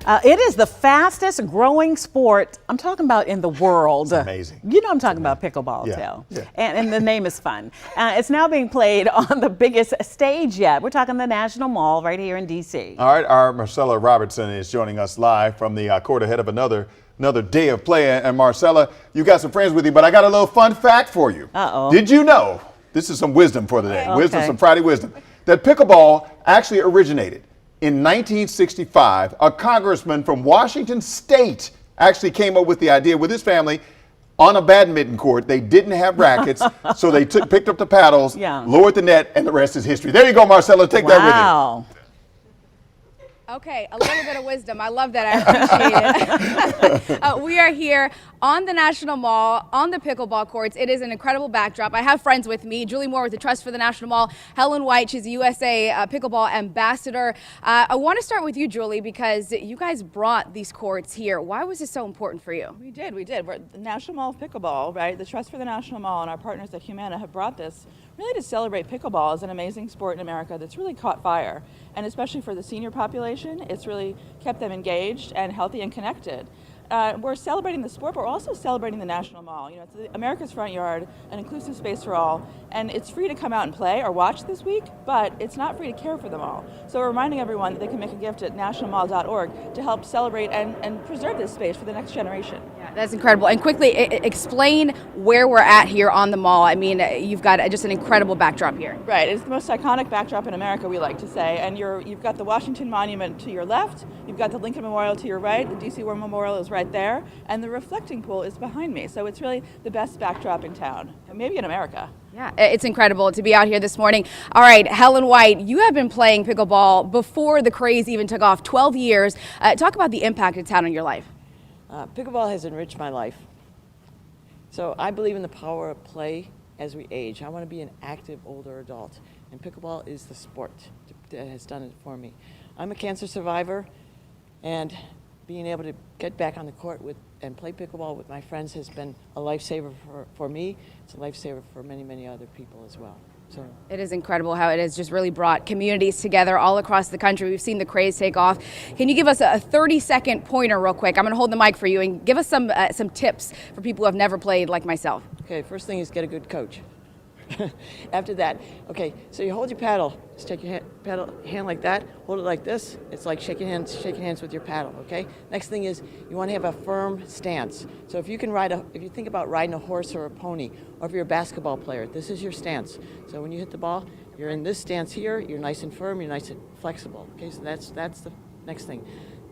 It is the fastest growing sport, I'm talking about in the world. It's amazing. You know I'm talking about pickleball, Yeah, Tell. yeah. And the name is fun. It's now being played on the biggest stage yet. We're talking the National Mall right here in D.C. All right, our Marcella Robertson is joining us live from the court ahead of another day of play. And Marcella, you got some friends with you, but I got a little fun fact for you. Uh-oh. Did you know, this is some wisdom for the day, Okay. wisdom, some Friday wisdom, that pickleball actually originated in 1965. A congressman from Washington State actually came up with the idea with his family on a badminton court. They didn't have rackets, so they picked up the paddles, lowered the net, and the rest is history. There you go, Marcella. Take that with you. Wow. Okay, a little bit of wisdom. I love that. I appreciate it. We are here on the National Mall, on the pickleball courts. It is an incredible backdrop. I have friends with me. Julie Moore with the Trust for the National Mall. Helen White, she's a USA pickleball ambassador. I want to start with you, Julie, because you guys brought these courts here. Why was this so important for you? We did. We're the National Mall of Pickleball, right? The Trust for the National Mall and our partners at Humana have brought this really to celebrate pickleball as an amazing sport in America that's really caught fire. And especially for the senior population, it's really kept them engaged and healthy and connected. We're celebrating the sport, but we're also celebrating the National Mall. You know, it's America's front yard, an inclusive space for all, and it's free to come out and play or watch this week, but it's not free to care for them all. So we're reminding everyone that they can make a gift at nationalmall.org to help celebrate and preserve this space for the next generation. Yeah, that's incredible. And quickly, explain where we're at here on the mall. I mean, you've got just an incredible backdrop here. Right, it's the most iconic backdrop in America, we like to say, and you've got the Washington Monument to your left, you've got the Lincoln Memorial to your right, the D.C. War Memorial is right there, and the reflecting pool is behind me. So it's really the best backdrop in town, maybe in America. Yeah, it's incredible to be out here this morning. All right, Helen White, you have been playing pickleball before the craze even took off, 12 years. Talk about the impact it's had on your life. Pickleball has enriched my life. So I believe in the power of play as we age. I want to be an active older adult, and pickleball is the sport that has done it for me. I'm a cancer survivor, and being able to get back on the court and play pickleball with my friends has been a lifesaver for me. It's a lifesaver for many, many other people as well. So it is incredible how it has just really brought communities together all across the country. We've seen the craze take off. Can you give us a 30-second pointer real quick? I'm going to hold the mic for you and give us some tips for people who have never played like myself. Okay, first thing is get a good coach. After that, okay, so you hold your paddle. Just take your hand like that, hold it like this. It's like shaking hands with your paddle, okay? Next thing is you want to have a firm stance. So if you think about riding a horse or a pony, or if you're a basketball player, this is your stance. So when you hit the ball, you're in this stance here, you're nice and firm, you're nice and flexible. Okay, so that's the next thing.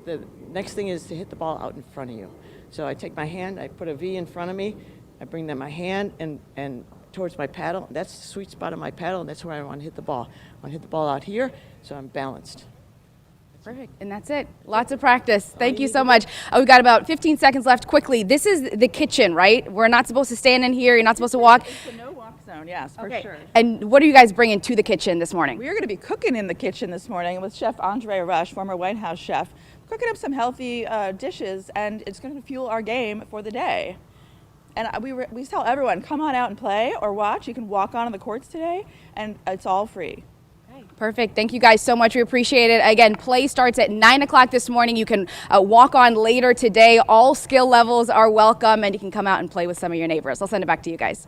The next thing is to hit the ball out in front of you. So I take my hand, I put a V in front of me, I bring my hand and towards my paddle. That's the sweet spot of my paddle, and that's where I want to hit the ball. I want to hit the ball out here, so I'm balanced. Perfect, and that's it. Lots of practice. Thank you so much. We've got about 15 seconds left. Quickly, this is the kitchen, right? We're not supposed to stand in here. You're not supposed to walk. It's a no-walk zone, yes, for sure. And what are you guys bringing to the kitchen this morning? We are going to be cooking in the kitchen this morning with Chef Andre Rush, former White House chef, cooking up some healthy dishes, and it's going to fuel our game for the day. And we tell everyone, come on out and play or watch. You can walk on the courts today, and it's all free. Perfect. Thank you guys so much. We appreciate it. Again, play starts at 9 o'clock this morning. You can walk on later today. All skill levels are welcome, and you can come out and play with some of your neighbors. I'll send it back to you guys.